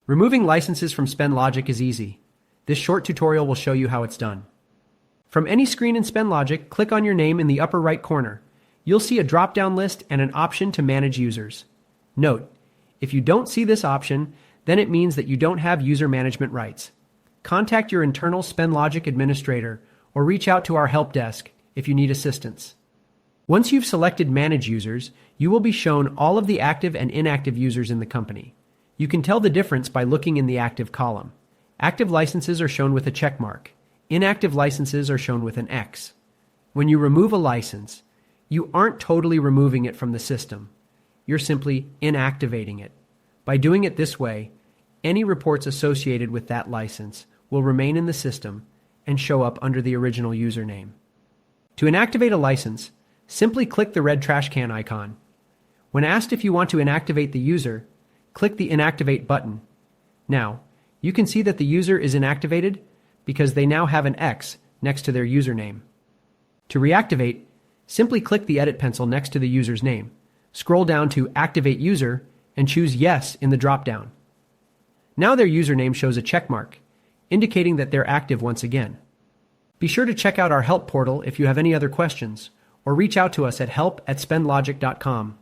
Removing licenses from SpendLogic is easy. This short tutorial will show you how it's done. From any screen in SpendLogic, click on your name in the upper right corner. You'll see a drop-down list and an option to manage users. Note, if you don't see this option, then it means that you don't have user management rights. Contact your internal SpendLogic administrator or reach out to our help desk if you need assistance. Once you've selected Manage Users, you will be shown all of the active and inactive users in the company. You can tell the difference by looking in the active column. Active licenses are shown with a check mark. Inactive licenses are shown with an X. When you remove a license, you aren't totally removing it from the system. You're simply inactivating it. By doing it this way, any reports associated with that license will remain in the system and show up under the original username. To inactivate a license, simply click the red trash can icon. When asked if you want to inactivate the user, click the Inactivate button. Now, you can see that the user is inactivated because they now have an X next to their username. To reactivate, simply click the edit pencil next to the user's name. Scroll down to Activate User and choose Yes in the drop-down. Now their username shows a check mark, indicating that they're active once again. Be sure to check out our help portal if you have any other questions, or reach out to us at help@spendlogic.com.